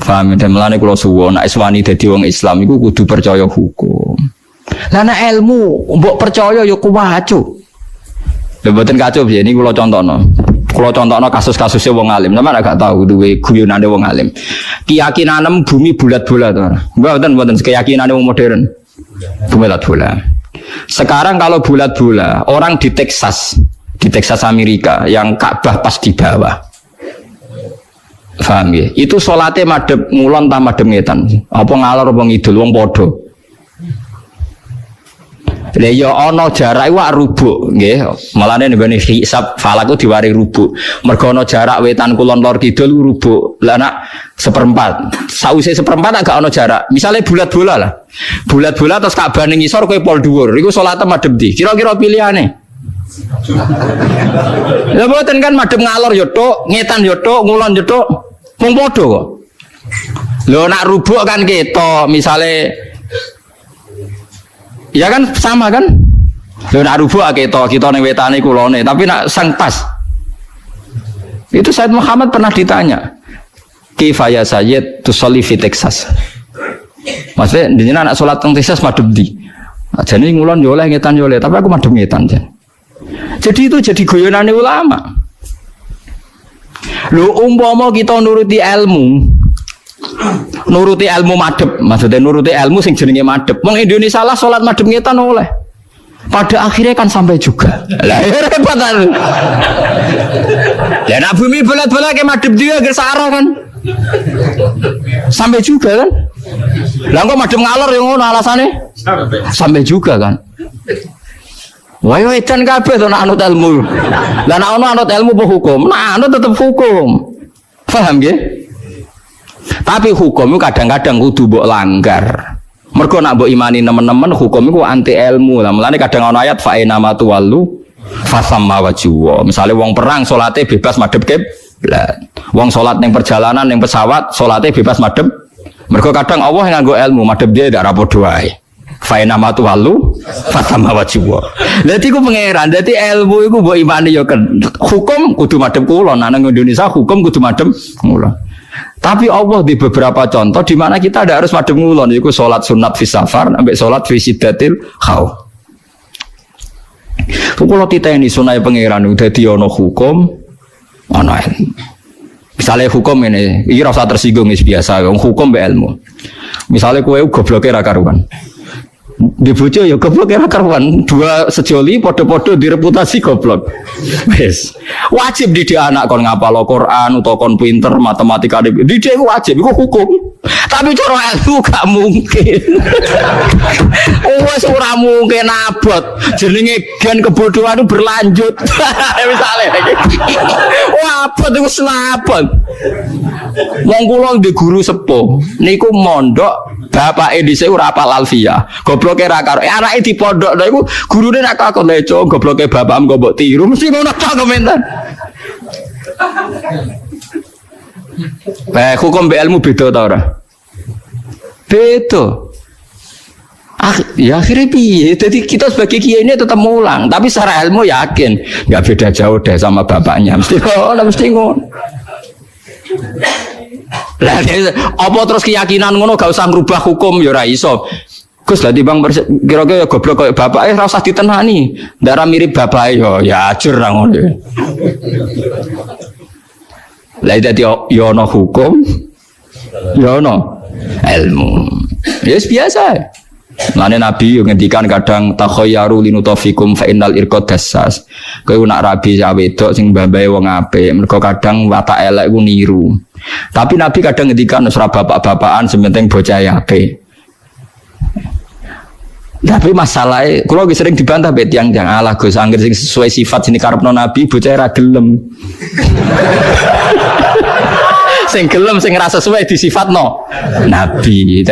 Paham ya, mulane kula suwun nek wani dadi wong Islam iku kudu percaya hukum. Lah nek ilmu mbok percaya ya kuwacu. Lha mboten kacau piye niku kula contohno. Kula contohno kasus-kasusé wong alim, sampeyan gak tahu duwe guyonane wong alim. Keyakinan bumi bulat-bulat ora. Mboten keyakinane wong modern. Bulat-bulat. Sekarang kalau bulat-bulat, orang di Texas Amerika yang Ka'bah pas di bawah. Paham ya? Itu salate madhep ngulon ta madhep ngetan. Apa ngalor apa ngidul wong padha. Lah ya ana jarak iku rubuk nggih. Malane nggone hisab falak ku diwari rubuk. Mergo ana jarak wetan kulon lor kidul rubuk. Lah nak seperempat. Sause seperempat agak ana jarak. Misale bulat-bola lah. Bulat-bola terus Ka'bah ning ngisor kowe pol dhuwur. Iku salate madhep ndi? Kira-kira pilihane. Lah mboten kan madhep ngalor ya tok, ngetan ya tok, ngulon ya tok. Wong padha kok. Lho nak rubuk kan ketok, misale ya kan sama kan? Lho nak rubuk ketok, kita ning wetane kulone, tapi nak sang pas. Itu Said Muhammad pernah ditanya, "Kifaya Sayyid tusolli fi Texas?" Maksudnya jenengan anak salat teng Texas madhep ndi? Jane ngulon yo oleh ngetan yo oleh, tapi aku madhep ngetan jan. Jadi itu jadi guyonane ulama. Lho umpama kita nuruti ilmu madhep, maksudnya nuruti ilmu sing jenenge madhep. Wong Indonesia lah salat madhep ngetan oleh. Pada akhirnya kan sampai juga. Lah repot kan. Ya nak bumi bulat-bulat ke madhep dia agar sarah kan. Sampai juga kan. Lah kok madhep ngalor yang ngono alasane? Sampai juga kan. Wah yo edan kabeh to nak anut ilmu. Lah nak ono anut ilmu apa hukum? Nah anut tetep hukum. Paham nggih? Tapi hukum itu kadang-kadang kudu mbok langgar. Mergo nak mbok imani nemen-nemen hukum iku anti ilmu. Lah mulane kadang ana ayat fa inna ma tuwallu fasamma wajhu. Misale wong perang salate bebas madhep kiblat. Wong salat ning perjalanan ning pesawat salate bebas madhep. Mergo kadang Allah nganggo ilmu madhep dia ndak rapodo wae. Fa inna ma tuwallu fasamma wajhu. Dadi ku pangeran, dadi ilmu iku mbok imani ya hukum kudu madhep kulon. Nang Indonesia hukum kudu madhep kulon. Tapi Allah di beberapa contoh di mana kita tidak harus madhep ngulon, yaitu sholat sunat fi safar sampai sholat fi siddatil khauf. Kalau kita ini sunai pangeran udah diono hukum, ana ilmu. Misalnya hukum ini rasa tersinggung biasa, hukum be ilmu. Misalnya kue gobloke ra karuan. Di bojo ya goblok era karuan, dua sejoli podo-podo direputasi goblok. Wes wajib didik anak kon ngapal Quran utawa kon pinter matematika didik wajib iku hukum. Tapi cara ilmu gak mungkin. Wes ora mungkin abot. Jenenge gen kebodohan itu berlanjut. Misalnya wah abot iku selabot. Wong kula di guru sepuh niku mondok bapake dhisik ora hafal alfiyah. Gobloke ra karo anake di pondok lha iku gurune nak takon leco gobloke bapakmu kok mbok tiru mesti ngono tok komentar. Hukum be ilmu beda ta ora? Beda. Ya akhirnya piye? Jadi kita sebagai kiai ini tetap mulang, tapi secara ilmu yakin nggak beda jauh deh sama bapaknya. Mesti ngono. Lah apa terus keyakinan ngono gak usah ngrubah hukum ya ora iso. Gus lah timbang kira-kira ya goblok koyo bapake ora usah ditenani. Ndara mirip bapake ya ajur ra ngono. Lah dadi ya ana hukum ya ana ilmu. Ya biasa. Lane Nabi ngendikan kadang takhayyaru linutafikum fa innal irqad dassas. Kowe nak rabi wedok sing mbambahe wong apik, mergo kadang watak elek ku niru. Tapi Nabi kadang ngendikan ora bapak-bapakan sementing bocah apik. Tapi masalahnya, kalau sering dibantah bet yang ala Gus angger sing sesuai sifat sini karepno Nabi bocah ra gelem. Sing gelem sing ngrasa sesuai disifatno Nabi.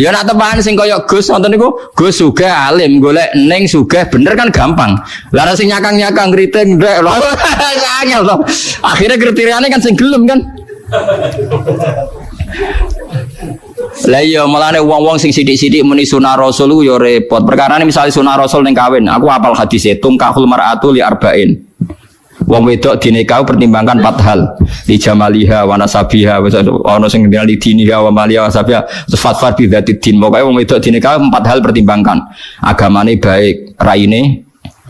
Ya nak tepan sing kaya Gus wonten niku Gus sugih alim golek ning sugih bener kan gampang. Lah sing nyakang-nyakang kriting ndek lho. Angel to. Akhire kriteriane kan sing gelem kan. Lah iya mulane wong-wong sing sithik-sithik muni sunah rasul ku ya repot. Perkarane misale sunah rasul ning kawin, aku hafal hadis tungkahul mar'atu li arba'in. Wong wedok dinikah pertimbangkan 4 hal. Li jamaliha wa nasabiha ana sing ngendika li diniha wa maliha wa sabiha. Terus fatfar bi dzati din. Pokoke wong wedok dinikah 4 hal pertimbangkan. Agamane baik, raine.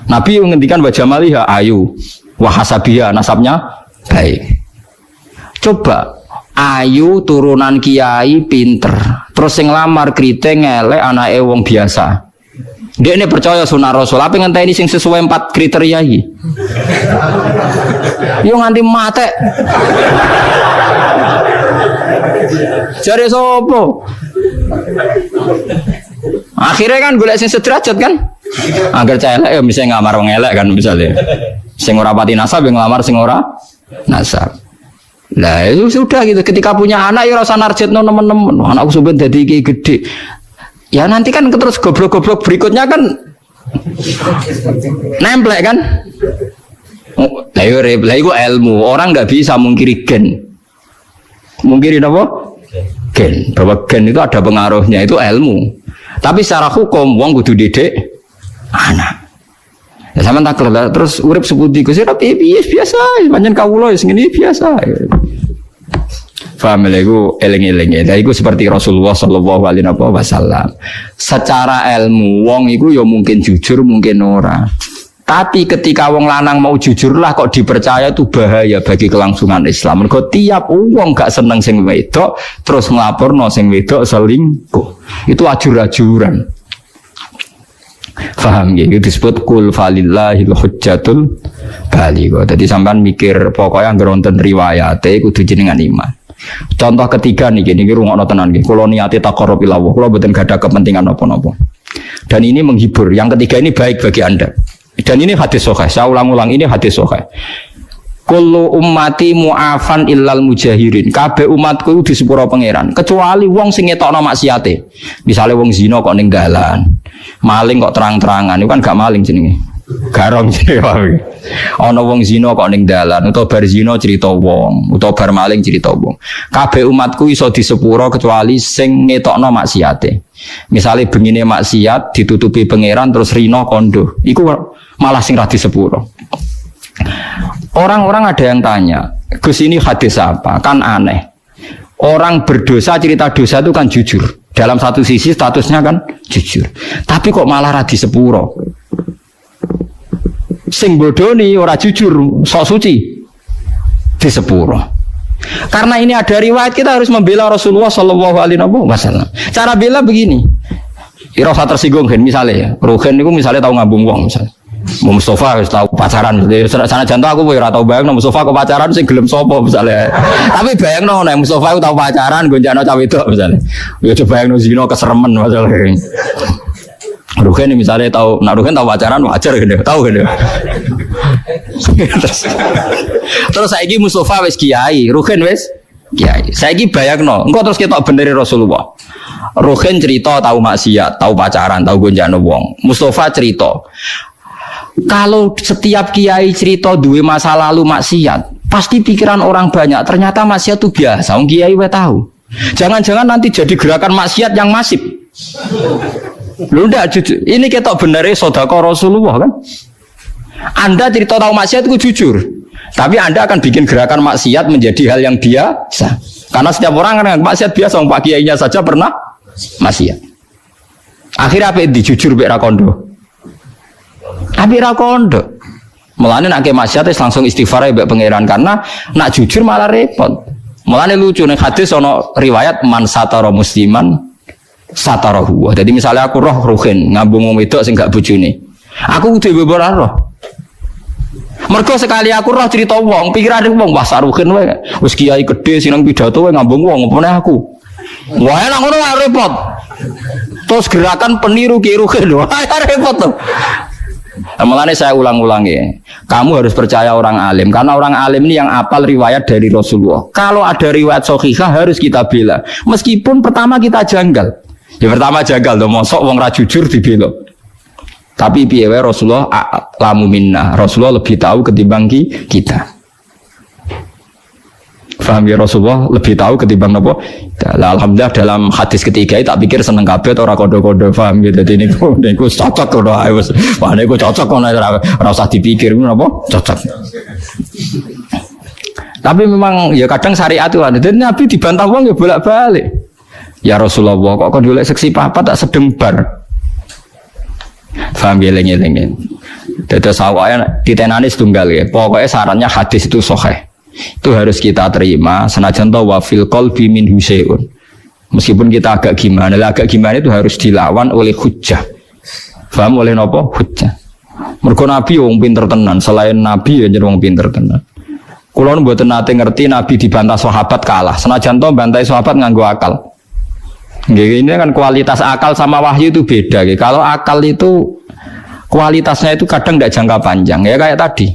Nabi ngendikan wa jamaliha ayu, wa hasabiha nasabnya baik. Coba ayu turunan kiai pinter, terus sing lamar kriting elek anake wong biasa. Dia ini percaya sunah Rasul, apa ngenteni sing sesuai 4 kriteria iki. Yo nganti mate. Jare sopo? Akhirnya kan golek sing sederajat kan? Agar cah elek ya bisa ngamar wong elek kan misalnya. Sing ora pati nasab yang ngelamar sing ora nasab. Nah itu sudah gitu. Ketika punya anak ya rasa narjetno nemen-nemen. Anakku sampeyan dadi iki gede. Ya nanti kan terus goblok-goblok berikutnya kan nemplek kan. Lah iku ilmu. Orang nggak bisa mungkiri gen. Mungkiri apa? Gen. Bahwa gen itu ada pengaruhnya, itu ilmu. Tapi secara hukum wong kudu didik anak. Ya sama tak kelar terus urip sepundi Gus ya piye biasa, pancen kawula ya ngene biasa. Paham lha iku eling-eling. Lha iku seperti Rasulullah sallallahu alaihi wasallam. Secara ilmu wong iku ya mungkin jujur, mungkin ora. Tapi ketika wong lanang mau jujurlah kok dipercaya itu bahaya bagi kelangsungan Islam. Mergo tiap wong gak seneng sing wedok terus nglaporno sing wedok selingkuh. Itu ajur-ajuran. Faham ya, itu disebut kul falillahil hujjatul baligha. Jadi sampean mikir pokoknya anggere wonten riwayate kudu jenengan iman. Contoh ketiga niki rungokno tenan nggih. Kula niate taqarrub ila Allah, kula mboten gadah kepentingan napa-napa. Dan ini menghibur. Yang ketiga ini baik bagi Anda. Dan ini hadis sahih. Saya ulang-ulang ini hadis sahih. Kullu ummati mu'afan illal mujahirin. Kabeh umatku itu disepuro pangeran, kecuali wong sing ngetokno maksiate. Misale wong zina kok ning dalan. Maling kok terang-terangan, itu kan gak maling jenenge. Garong jenenge. Ana wong zina kok ning dalan, utawa bar zina cerita wong, utawa bar maling cerita wong. Kabeh umatku iso disepuro kecuali sing ngetokno maksiate. Misale bengine maksiat ditutupi pangeran terus rino kondo. Iku malah sing ra disepuro. Orang-orang ada yang tanya, Gus ini hadis apa? Kan aneh. Orang berdosa cerita dosa itu kan jujur. Dalam satu sisi statusnya kan jujur. Tapi kok malah radi sepuro. Sing bodoni ora jujur, sok suci di sepuro. Karena ini ada riwayat kita harus membela Rasulullah Shallallahu Alaihi Wasallam. Cara bela begini. Irasa tersinggung kan misalnya, Ruhen itu misalnya tahu ngabung wong misalnya. Mustafa harus tahu pacaran. Sana jantung aku ora tau bayang Mustafa kok pacaran sing gelem sapa misalnya. Tapi bayangno nek Mustafa aku tahu pacaran gonjano cah wedok misalnya. Ya coba bayangno zina keseremen masalah. Ruhen misalnya tahu, nak Ruhen tahu pacaran wajar gitu. Tahu gitu. Terus saiki Mustafa wis kiai, Ruhen wis kiai. Saiki bayangno, engko terus ketok beneri Rasulullah. Ruhen cerita tahu maksiat, tahu pacaran, tahu gonjano wong. Mustafa cerita kalau setiap kiai cerita duwe masa lalu maksiat, pasti pikiran orang banyak ternyata maksiat itu biasa. Wong kiai wae tahu. Jangan-jangan nanti jadi gerakan maksiat yang masif. Lu ndak jujur. Ini ketok benere sedekah Rasulullah kan? Anda cerita tahu maksiat itu jujur. Tapi Anda akan bikin gerakan maksiat menjadi hal yang biasa. Karena setiap orang kan maksiat biasa, Pak kiainya saja pernah maksiat. Akhirnya apa dijujur mek ra kondo. Tapi ra kondo. Mulane nek maksiat langsung istighfar mbek pangeran karena nak jujur malah repot. Mulane lucu ning hadis ana riwayat man satara musliman satarahu. Jadi misalnya aku roh Ruhin ngambung wong wedok sing gak bojone. Aku kudu beber roh. Mergo sekali aku roh cerita wong, pikirane wong wah Ruhin wae. Wis kiai gedhe sineng pidato wae ngambung wong opone aku. Wah enak ngono repot. Terus gerakan peniru Ki Ruhin lho. Repot tuh. Mulane saya ulang-ulangi, kamu harus percaya orang alim karena orang alim ini yang apal riwayat dari Rasulullah. Kalau ada riwayat sahihah harus kita bela. Meskipun pertama kita janggal. Ya pertama janggal loh, mosok wong ra jujur dibela. Tapi piye wae Rasulullah lamu minna. Rasulullah lebih tahu ketimbang kita. Paham ya, Rasulullah lebih tahu ketimbang apa? Alhamdulillah dalam hadis ketiga tak pikir seneng kabeh ora kode-kode, paham gitu. Jadi niku cocok kok wis. Wah niku cocok kok ora usah dipikir apa? Cocok. Tapi memang ya kadang syariat itu ada. Dan Nabi dibantah wong ya bolak-balik. Ya Rasulullah kok kon golek seksi papat tak sedeng bar. Paham ya lengen-lengen. Dados awake ditenani setunggal ya. Pokoknya sarannya hadis itu sahih. Itu harus kita terima senajan to wa fil qalbi min husain. Meskipun kita agak gimana itu harus dilawan oleh hujjah. Paham oleh napa? Hujjah. Mergo Nabi wong pinter tenan, selain Nabi ya jeneng wong pinter tenan. Kula mboten nate ngerti Nabi dibantah sahabat kalah. Senajan to bantai sahabat nganggo akal. Nggih, ini kan kualitas akal sama wahyu itu beda. Kalau akal itu kualitasnya itu kadang tidak jangka panjang ya kayak tadi.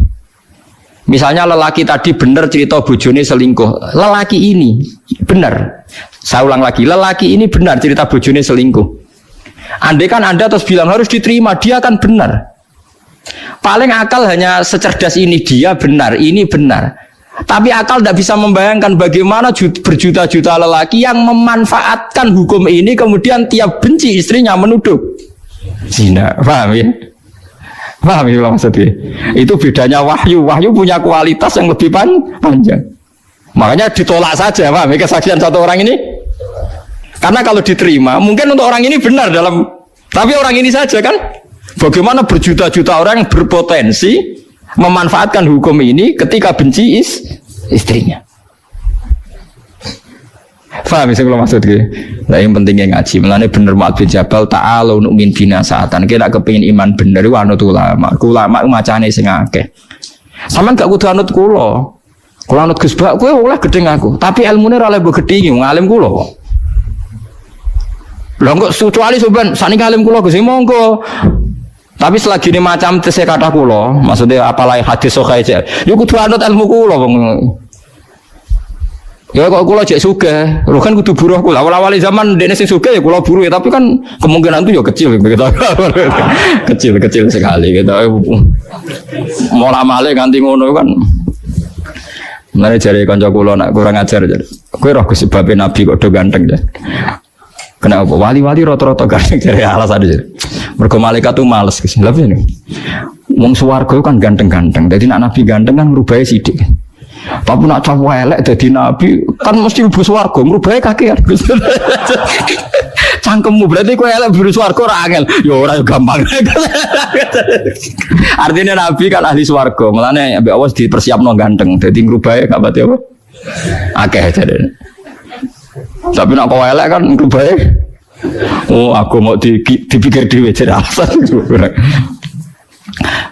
Misalnya lelaki tadi benar cerita bojone selingkuh. Lelaki ini benar. Saya ulang lagi, lelaki ini benar cerita bojone selingkuh. Andai kan Anda terus bilang harus diterima, dia kan benar. Paling akal hanya secerdas ini, dia benar, ini benar. Tapi akal tidak bisa membayangkan bagaimana berjuta-juta lelaki yang memanfaatkan hukum ini kemudian tiap benci istrinya menuduh zina. Paham ya? Paham ya maksudnya? Itu bedanya wahyu. Wahyu punya kualitas yang lebih panjang. Makanya ditolak saja, paham ya, kesaksian satu orang ini. Karena kalau diterima, mungkin untuk orang ini benar dalam, tapi orang ini saja kan. Bagaimana berjuta-juta orang yang berpotensi memanfaatkan hukum ini ketika benci istrinya. Paham sih kalau maksudnya? Nah yang pentingnya ngaji. Mulane bener Mu'adz bin Jabal ta'alu nu'min bina saatan. Kita kepengin iman bener iku anut ulama. Ulama macane sing akeh. Sampeyan gak kudu anut kula. Kula anut Gus Bak kowe oleh gedeng aku. Tapi ilmune ora oleh mbok gedhingi ngalim kula. Lah kok kecuali sampean saniki alim kula Gus monggo. Tapi selagi ini macam tesih kata kula, maksudnya apalagi hadis sahih aja. Yo kudu anut ilmu kula wong. Ya kok kula jek sugih, lho kan kudu buruh kula. Awal-awal zaman dene sing sugih ya kula buruh, tapi kan kemungkinan itu ya kecil begitu. Kecil sekali gitu. Mola-male ganti ngono kan. Mulane jare kanca kula nak kurang ajar jare. Kowe roh sebabe nabi kok do ganteng ya. Kenapa wali-wali rata-rata ganteng jare alasan aja. Mergo malaikat tuh males Gus. Lha piye nih? Wong swarga kan ganteng-ganteng. Dadi nak nabi ganteng kan ngrubahe sithik. Tapi nak cowok elek dadi nabi kan mesti mlebu swarga, ngrubahe kakean. Cangkemmu berarti kowe elek mlebu swarga ora angel. Ya ora gampang. Artinya nabi kan ahli swarga, mulane ambek Allah dipersiapno ganteng. Dadi ngrubahe gak pati apa? Akeh jare. Tapi nak kowe elek kan ngrubahe. Oh, aku mau dipikir dhewe jare alasan.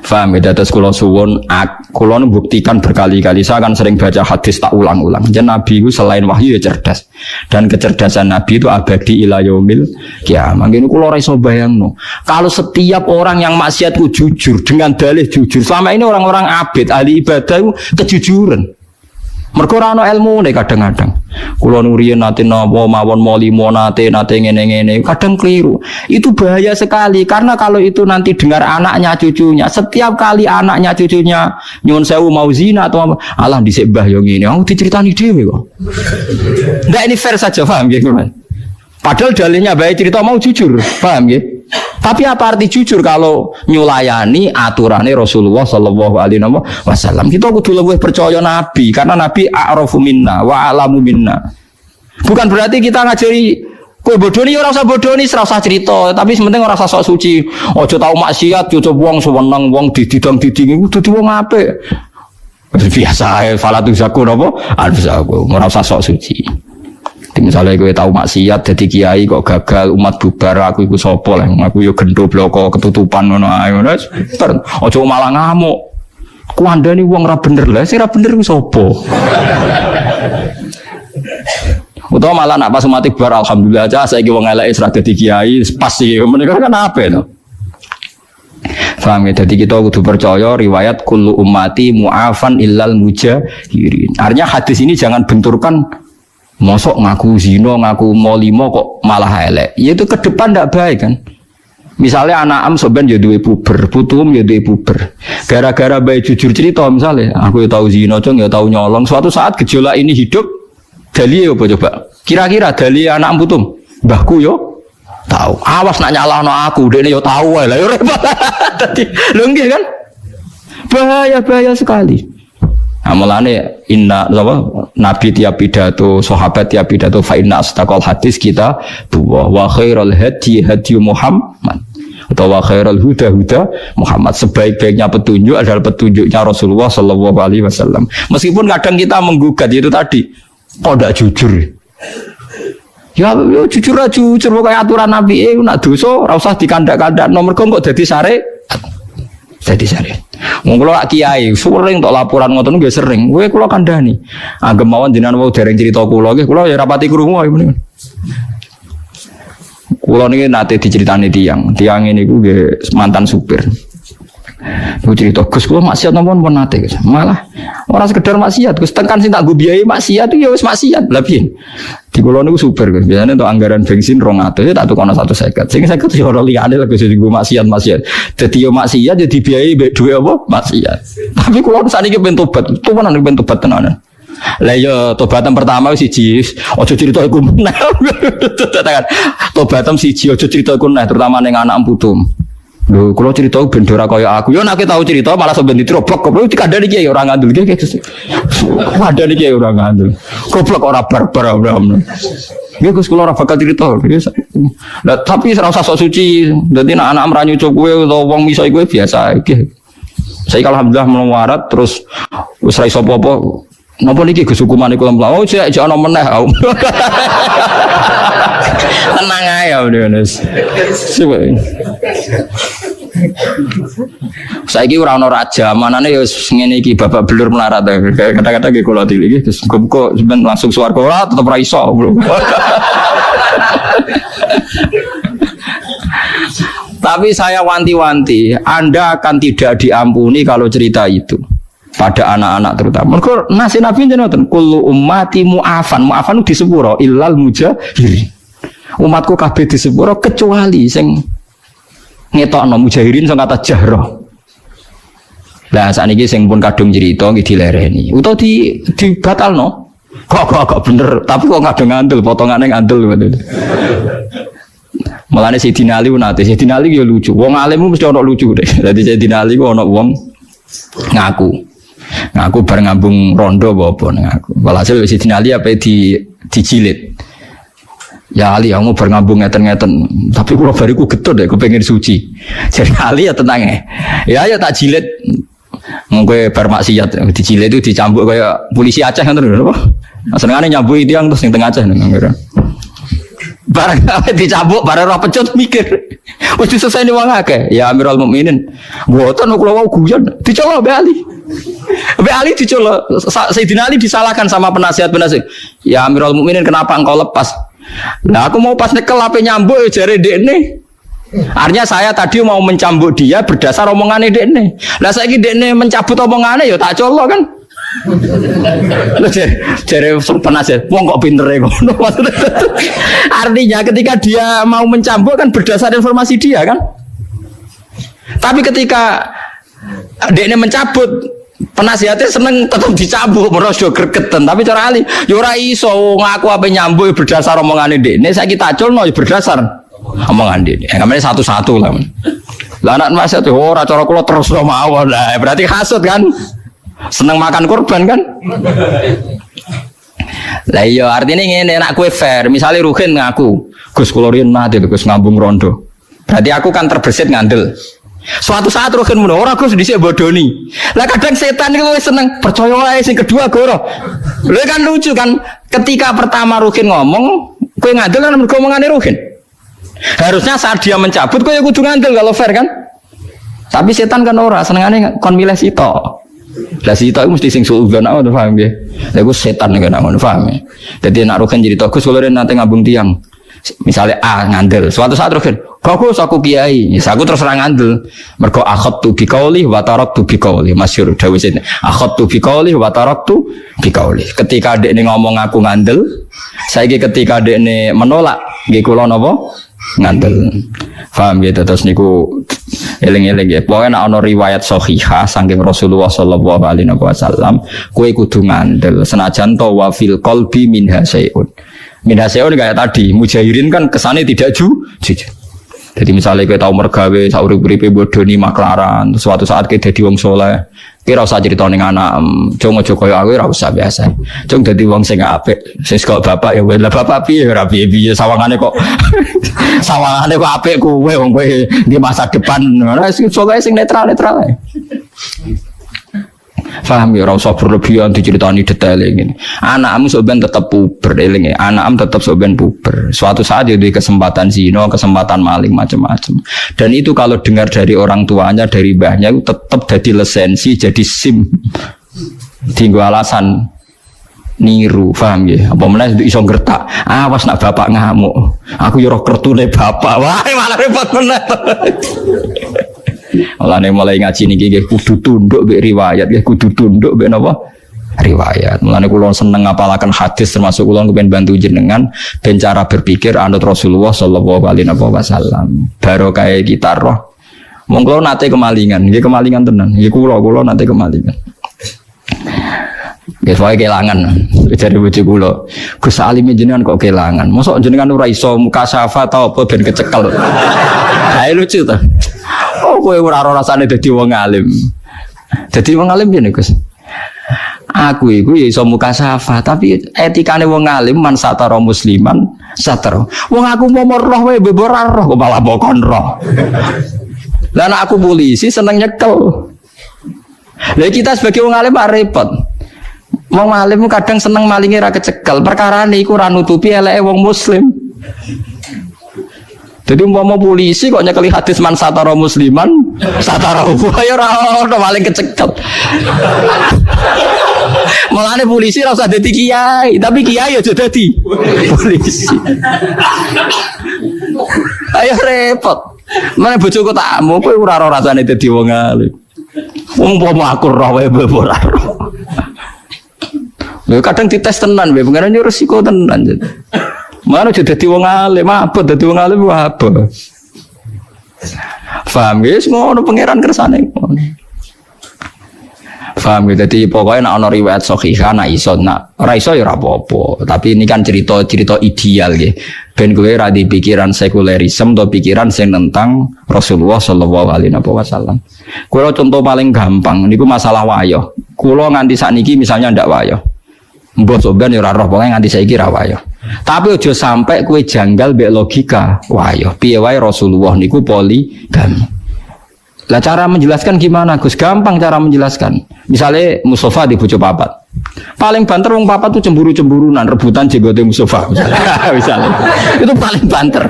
Faham ya, atas kula suwun, kula membuktikan berkali-kali. Saya kan sering baca hadis tak ulang-ulang. Jadi Nabi itu selain wahyu ya cerdas, dan kecerdasan Nabi itu abadi ila yaumil kiamah. Ini kula ora iso bayangno. Kalau setiap orang yang maksiat ku jujur dengan dalih jujur, selama ini orang-orang abid ahli ibadah itu kejujuran. Mergo ora ana ilmune kadang-kadang. Kula nuriyen nate napa mawon molimo nate ngene-ngene, kadang keliru. Itu bahaya sekali karena kalau itu nanti dengar anaknya cucunya, setiap kali anaknya cucunya nyuwun sewu mau zina atau alah dhisik mbah yo ngene, aku diceritani dhewe kok. Ndak ini fair saja, paham nggih, Mas? Padahal dalilnya baik cerita mau jujur, paham nggih? Tapi apa arti jujur kalau nyulayani aturannya Rasulullah sallallahu alaihi wasallam? Kita kudu lebih percaya Nabi karena Nabi a'rafu minna wa a'lamu minna. Bukan berarti kita ngajari kowe bodoni ora usah bodoni, ora usah cerita, tapi sementing ora usah sok suci. Aja tau maksiat, aja wong seneng wong dididang-diding iku dudu wong apik. Biasa ae falatu zaku napa? Alzaku, ora usah sok suci. Misalnya gue tahu maksiat jadi kiai kok gagal umat bubar aku ikut sopo lah aku yo gendo bloko ketutupan ngono ae ngono ojo malah ngamuk ku andani wong ra bener lah sing ra bener ku sopo utawa malah nak pas umat bubar alhamdulillah aja saiki wong elek wis ra dadi kiai pas iki menika kan ape to. Paham ya, jadi kita kudu percaya riwayat kullu ummati mu'afan illal mujahirin. Artinya hadis ini jangan benturkan mosok ngaku zina, ngaku molimo kok malah elek. Ya itu ke depan tidak baik kan. Misalnya anak am soben ya duwe puber, putum ya duwe puber. Gara-gara bayi jujur cerita misalnya, aku ya tahu zina, ya tahu nyolong. Suatu saat gejolak ini hidup, dalih apa coba? Kira-kira dalih anak am putum, mbahku yo tahu. Awas nak nyalahno aku, dekne yo tahu lah yo repot. Dadi lho nggih kan? Bahaya sekali. Nah, mulane Nabi tiap pidato, sahabat tiap pidato fa inna astaqal hadis kita wa khairul hadi Muhammad atau wa khairul huda Muhammad. Sebaik-baiknya petunjuk adalah petunjuknya Rasulullah sallallahu alaihi wasallam. Meskipun kadang kita menggugat itu tadi, kok ndak jujur. Ya jujur pokoknya aturan Nabi nak dosa ora usah dikandak-kandak nomor kok dadi syariat. Jadi syariat. Wong kula kiai sering tok laporan ngoten nggih sering. Kowe kula kandhani. Anggep mawon jenengan wau dereng crita kula nggih kula ya rapati krungu ae menen. Kula niki nate diceritani tiyang ini ku nggih mantan supir. Ku cerita Gus kula maksiat napa pun nate Gus. Malah ora sekedar maksiat Gus tekan sing tak nggo biayai maksiat ya wis maksiat. Lah piye? Di kula niku supir Gus. Biasane untuk anggaran bensin 200 ya tak tukono 150. Sing 50 yo ora liyane lho Gus nggo maksiat. Dadi yo maksiat ya dibiayai mbek dhuwit apa? Maksiat. Tapi kula sakniki ben tobat. Tuwanan ben tobat tenanan. Lah yo tobatan pertama siji aja crita iku meneh. Tobatan siji aja crita iku meneh terutama ning anak putum. Lho kula crita ben ora kaya aku. Yo nek tahu cerita malah sampeyan ditrobok goblok dikandani ki ora ngandel ki. Kandani ki ora ngandel. Goblok ora barbar Abraham. Ya Gus kula ora bakal cerita. Lah tapi ora usah sok suci. Dadi nek anak ra nyucuk kowe utawa wong miso kowe biasa iki. Saya alhamdulillah melawarat terus wis ra iso apa-apa. Napa niki Gus hukumane kula mlaku? Oh jek ana meneh. Tenang ae ya Denis. Saiki ora ana raja, manane ya ngene iki babak belur melarat. Kata-kata nggih kula tili iki Gus kok sampeyan langsung swarga ora tetep ra iso. Tapi saya wanti-wanti, Anda akan tidak diampuni kalau cerita itu. Pada anak-anak terutama. Mergo nasi Nabi jenengan kullu ummati mu'afan di sepuro illal mujahirin. Umatku kabeh di sepuro kecuali sing ngetokno mujahirin sing kata jahro. Lah sakniki sing pun kadung cerita nggih dilereni utawa dibatalno. Kok bener, tapi kok kadung ngandel potongane ngandel ngoten. Mulane Sayyidina Ali nate, Sayyidina Ali yo lucu. Wong alim mesti ono lucu deh. Dadi Sayyidina Ali ku ono wong ngaku bar ngambung rondo apa ning aku. Walhasil Sayyidina Ali apa dijilid. Ya Ali kamu bar ngambung ngeten-ngeten, tapi kula bariku getut deh kepengin suci. Jadi Ali ya tenang ya tak jilid. Mengko bar maksiat dijilid itu dicambuk kaya polisi Aceh ngoten lho. Senengane nyambuki tiyang terus ning teng Aceh nang ngene. Barang dicambuk barang ora pecut mikir. Wis diseseni wong akeh. Ya Amirul Mukminin. Mboten kula wau guyon dicolok Mbak Ali. Mbak Ali dicolok. Sayyidina Ali disalahkan sama penasihat-penasihat. Ya Amirul Mukminin kenapa engkau lepas? Nah aku mau pas nyekel ape nyambuk jare dekne. Artinya saya tadi mau mencambuk dia berdasar omongane dekne. Lah saiki dekne mencabut omongane ya tak colok kan. Jare penasihat, wong kok pintere ngono. Artinya ketika dia mau mencambuk kan berdasar informasi dia kan. Tapi ketika dekne mencabut, penasihatnya seneng tetap dicambuk, merosot gregetan. Tapi cara Ali, yo ora iso ngaku ape nyambuk berdasar omongane dekne, saiki tak culno yo berdasar omongan dekne. Namanya satu-satu lah. Lah anak nasihat ora cara kula terus mawon. Lah berarti hasud kan. Seneng makan korban kan? Lah iya artinya ngene nek kowe fair, misalnya Ruhin ngaku, Gus kula riyen nate Gus ngambung rondo. Berarti aku kan terbesit ngandel. Suatu saat Ruhin ngono, ora Gus dhisik bodoni. Lah kadang setan iku wis seneng percaya wae sing kedua goro. Lha kan lucu kan ketika pertama Ruhin ngomong, kowe ngandel kan mergo omongane Ruhin. Harusnya saat dia mencabut kowe kudu ngandel kalau fair kan? Tapi setan kan ora senengane kon milih sitok. Lah sitok iku mesti sing suudzon aku paham nggih. Lha iku setan nek ngono paham. Dadi nek Ruhin cerita Gus kula nate ngambung tiang. Misalnya A ngandel, suatu saat Ruhin, "Bagus aku kiai." Ya aku terus ora ngandel. Mergo akhadtu bi qauli wa taraktu bi qauli. Masyhur dawuh sene. Akhadtu bi qauli wa taraktu bi qauli. Ketika dekne ngomong aku ngandel, saiki ketika dekne menolak nggih kula napa? Ngandel. Paham gitu terus niku eling-eling ya. Pokoke nek ana riwayat sahihah saking Rasulullah sallallahu alaihi wasallam, kowe kudu ngandel senajan to wa fil qalbi minha sayun. Minha sayun kayak tadi, mujahirin kan kesane tidak jujur. Jadi misalnya kowe tau mergawe sak urip-uripe bodoni maklaran, suatu saat kowe dadi wong saleh, kira usah cerita ning anak, cung aja koyo aku ora usah biasa. Cung dadi wong sing apik, sing kok bapak ya lah bapak piye ora piye-piye sawangane kok sawangane kok apik kowe wong kowe di masa depan. Ora pokoke sing netral-netral ae. Paham ya, ora usah berlebihan diceritani detail ngene. Anakmu sok ben tetep puber eling ya. Anakmu tetep sok ben puber. Suatu saat ya duwe kesempatan zina, kesempatan maling macam-macam. Dan itu kalau dengar dari orang tuanya, dari mbahnya itu tetep jadi lisensi, jadi SIM. Tinggu alasan niru, paham ya? Apa meneh iso ngertak. Awas nak bapak ngamuk. Aku yo roh kertune bapak. Wah, malah repot meneh. Mulane mulai ngaji niki nggih kudu tunduk mbek riwayat, nggih kudu tunduk mbek napa? Riwayat. Mulane kula seneng ngapalaken hadis termasuk kula kepen bantu jenengan ben cara berpikir anut Rasulullah sallallahu alaihi wasallam. Barokah kita roh. Mong kula nate kemalingan, nggih kemalingan tenan. Nggih kula nate kemalingan. Nggih wae kelangan. Jare bojo kula. Gus Alim jenengan kok kelangan. Mosok jenengan ora iso mukasyafa ta apa ben kecekel. Kae lucu ta. Oh, kowe ora rasane dadi wong alim. Dadi wong alim piye Gus? Aku iku ya iso mukasyafa, tapi etikane wong alim man satara musliman satara. Wong aku mau roh wae bebor roh kok malah bokon roh. Lah nek aku polisi seneng nyekel. Lah kita sebagai wong alim repot. Wong alim kadang seneng malinge ra kecekel, perkarane iku ora nutupi eleke wong muslim. Jadi umpama polisi kok nyekeli hadis man satara musliman satara ya ora ono maling kecekel. Mulane polisi ora usah dadi kiai, tapi kiai aja dadi polisi. Ayo repot. Mana bojoku takmu kowe ora ora rasane dadi wong alim. Umpama aku roh wae ora roh. Lha kadang dites tenan wae, pengen yo resiko tenan. Mana jadi wong alim, apa dadi wong alim apa? Paham guys, ngono pangeran kersane ngono. Paham gitu, jadi pokoknya nak ono riwayat sahihah, nak iso, nak ora iso ya ora apa-apa. Tapi ini kan cerita ideal gitu. Ben kowe ra di pikiran sekulerisme atau pikiran sing tentang Rasulullah sallallahu alaihi wasallam. Kulo contoh paling gampang niku masalah wayo. Kulo nganti sakniki misalnya ndak wayo. Mbok soban ya ora roh, pokoke nganti saiki ra wayo. Tapi ojo sampai kue janggal mbek logika. Wah yo piye wae Rasulullah niku poligami. Lah cara menjelaskan gimana Gus? Gampang cara menjelaskan. Misalnya Mustafa di bojo papat. Paling banter wong papat tuh cemburu-cemburunan, rebutan jenggote Mustafa misalnya. Itu paling banter.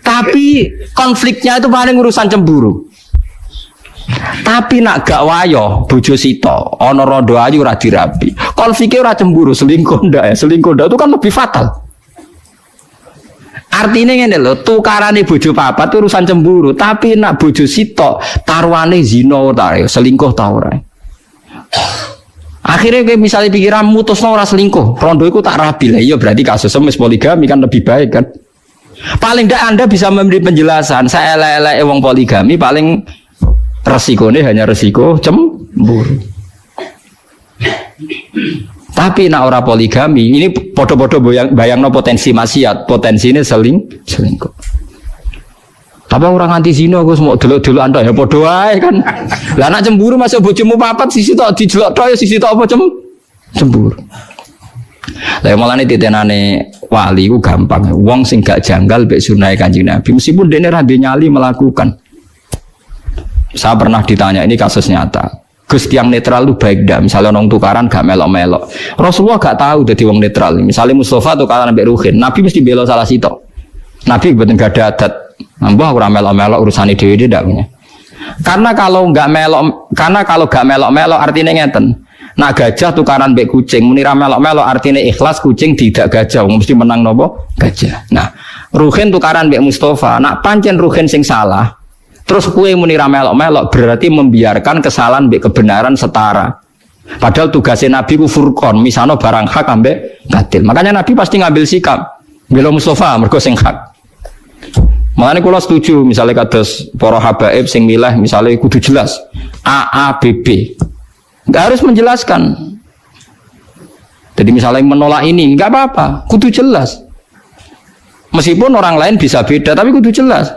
Tapi konfliknya itu paling urusan cemburu. Tapi nak gak wayo bojo sito ana rondo ayu ora dirapi. Konfliknya ora cemburu, selingkuh ndak ya. Selingkuh ndak itu kan lebih fatal. Artinya ngene lho, tukarane bojo papat itu urusan cemburu, tapi nak bojo sito taruhane zina ta selingkuh ta ora. Akhirnya kayak misalnya pikiran mutusno ora selingkuh, rondo iku tak rabi lah. Iya berarti kasusnya wis poligami kan lebih baik kan. Paling ndak Anda bisa memberi penjelasan, saya elek-elek wong poligami paling resikonya hanya resiko cemburu. Tapi nak ora poligami, ini podo-podo bayangno potensi maksiat, potensi ini selingkuh. Tapi orang anti zina Gus mau delok-delok anda ya podo wae kan. Lah nak cemburu masuk bojomu papat sisi tok dijelok tok ya sisi tok apa cemburu. Lah malane titenane wali ku gampang. Wong sing gak janggal mek sunah Kanjeng Nabi meskipun dene ra nyali melakukan. Saya pernah ditanya, ini kasus nyata. Gus tiang netral itu baik dah. Misalnya orang tukaran gak melok-melok. Rasulullah gak tahu jadi wong netral. Misalnya Mustafa tukaran sampai Ruhin, Nabi mesti bela salah sitok. Nabi betul gak ada adat. Mbah ora melok-melok urusan dhewe ndak punya. Karena kalau gak melok-melok artinya ngeten. Nak gajah tukaran mbek kucing, muni ra melok-melok artinya ikhlas kucing tidak gajah, mesti menang nopo? Gajah. Nah, Ruhin tukaran mbek Mustafa, nak pancen Ruhin sing salah. Terus kue muni ra melok-melok berarti membiarkan kesalahan mbek kebenaran setara. Padahal tugasnya Nabi ku furqon, misalnya barang hak ambek batil. Makanya Nabi pasti ngambil sikap. Bela Mustafa mergo sing hak. Makanya kula setuju misalnya kados para habaib sing milih misalnya kudu jelas A B B. Enggak harus menjelaskan. Jadi misalnya menolak ini enggak apa-apa, kudu jelas. Meskipun orang lain bisa beda tapi kudu jelas.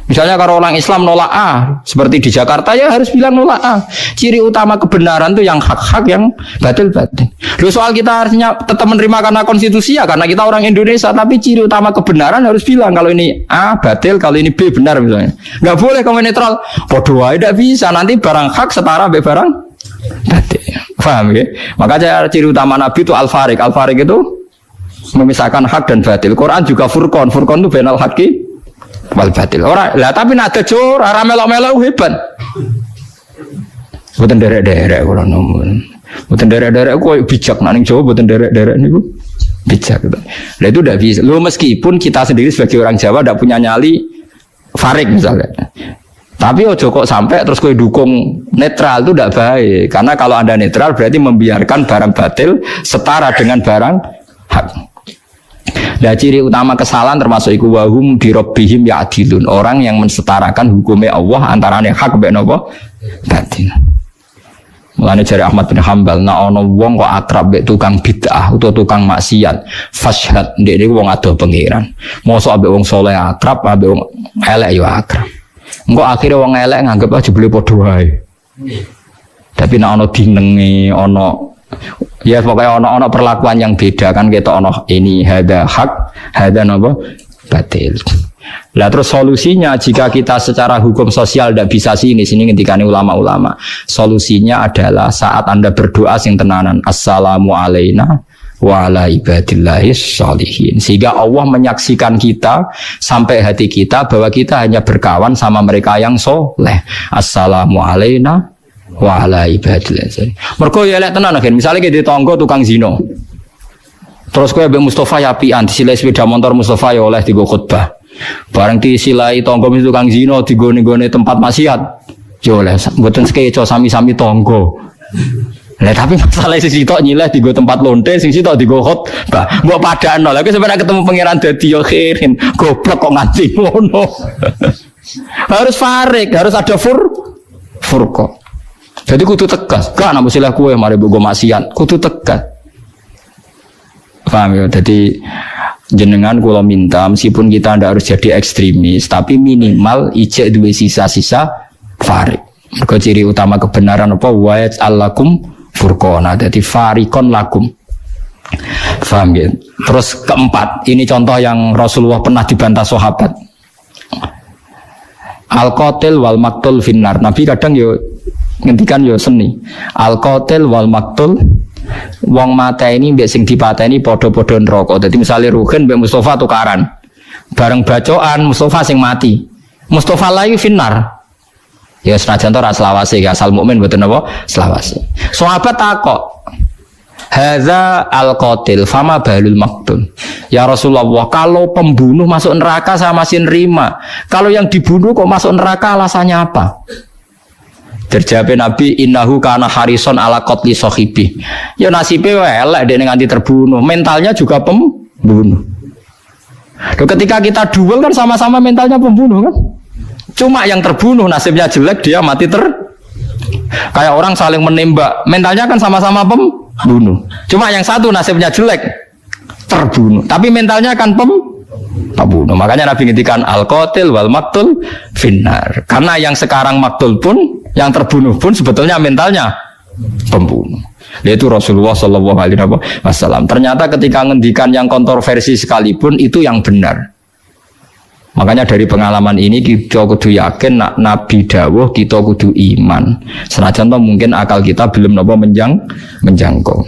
Misalnya kalau orang Islam nolak A, seperti di Jakarta ya harus bilang nolak A. Ciri utama kebenaran itu yang hak-hak, yang batil-batil. Lalu soal kita harusnya tetap menerima karena konstitusi ya, karena kita orang Indonesia. Tapi ciri utama kebenaran harus bilang kalau ini A batil, kalau ini B benar misalnya. Nggak boleh kamu netral. Bodoh aja tidak bisa. Nanti barang hak setara be barang batil. Paham ya? Makanya ciri utama Nabi itu al-farik. Al-farik itu memisahkan hak dan batil. Quran juga furqan. Furqan itu bainal haqqi wal batil. Ora lah tapi nek ada ora melok-melok hebat. Mboten derek-derek kula nomun. Mboten derek-derek kok bijak nek ning Jawa mboten derek-derek niku bijak. Lah itu ndak bisa. Lu meskipun kita sendiri sebagai orang Jawa ndak punya nyali farik misalnya. Tapi ojo kok sampai terus kowe dukung netral itu ndak baik. Karena kalau Anda netral berarti membiarkan barang batil setara dengan barang hak. Nah, ciri utama kesalahan termasuk iku wahum bi rabbihim ya'dilun, orang yang mensetarakan hukumnya Allah antarane hak mbek napa batil. Mulane jare Ahmad bin Hambal, nek ana wong kok akrab mbek tukang bid'ah utawa tukang maksiat, fashhad ndek niku wong ado pangeran. Mosok ambek wong saleh akrab, ambek wong elek yo akrab. Engko akhire wong elek nganggep aja jebule padha wae. Tapi nek ana dinenge, ana ya pokoknya ono perlakuan yang beda kan kita ono ini ada hak, ada apa batil. Lah terus solusinya jika kita secara hukum sosial tidak bisa sini ngendikane ulama-ulama. Solusinya adalah saat Anda berdoa sing tenanan assalamu alaina wa ala ibadillahis sholihin. Sehingga Allah menyaksikan kita sampai hati kita bahwa kita hanya berkawan sama mereka yang soleh. Assalamu alaina wa ala ibadillah. Mergo ya elek tenan akhir. Misale ki ditangga tukang zina. Terus kowe mbek Mustofa ya apian disilai sepeda motor Mustofa ya oleh digo khutbah. Bareng disilai tangga tukang zina digone-gone tempat maksiat. Ya oleh mboten sekeco sami-sami tangga. Lah tapi masalah sing sitok nyileh digo tempat lonte, sing sitok digo khutbah. Mbok padano. Lah kowe sampeyan ketemu pangeran dadi yo khirin. Goblok kok nganti ngono. Harus farik, harus ada furqa. Jadi kudu tegas, gak nak musilah kue mari bogo maksiat, kudu tegas. Paham ya? Jadi jenengan kula minta meskipun kita ndak harus jadi ekstremis, tapi minimal ijek duwe sisa-sisa farik. Mergo ciri utama kebenaran apa wa ya'alakum furqana. Jadi farikon lakum. Paham ya? Terus keempat, ini contoh yang Rasulullah pernah dibantah sahabat. Al-qatil wal maktul finnar. Nabi kadang yo ngendikan yo seni. Al-qatil wal maktul, wong mateni mbek sing dipateni padha-padha neraka. Dadi misale Ruhin mbek Mustofa tukaran. Bareng bacokan Mustofa sing mati. Mustofa layu finnar. Ya senajan to ra selawase ya asal mukmin mboten napa selawase. Sahabat takok, hadza al-qatil fama balul maktul. Ya Rasulullah, kalau pembunuh masuk neraka saya masih nerima. Kalau yang dibunuh kok masuk neraka alasannya apa? Terjawab Nabi, innahu kana harison ala qatli sahibi. Ya nasibe elek dene nganti terbunuh, mentalnya juga pembunuh. Loh, ketika kita duel kan sama-sama mentalnya pembunuh kan? Cuma yang terbunuh nasibnya jelek, dia mati kayak orang saling menembak, mentalnya kan sama-sama pembunuh. Cuma yang satu nasibnya jelek, terbunuh, tapi mentalnya kan pembunuh. Makanya Nabi ngintikan al-qatil wal maktul finnar. Karena yang sekarang maktul pun, yang terbunuh pun sebetulnya mentalnya pembunuh. Yaitu Rasulullah Shallallahu Alaihi Wasallam. Ternyata ketika ngendikan yang kontroversi sekalipun itu yang benar. Makanya dari pengalaman ini kita kudu yakin nak Nabi dawuh kita kudu iman. Senajan mungkin akal kita belum menjangkau.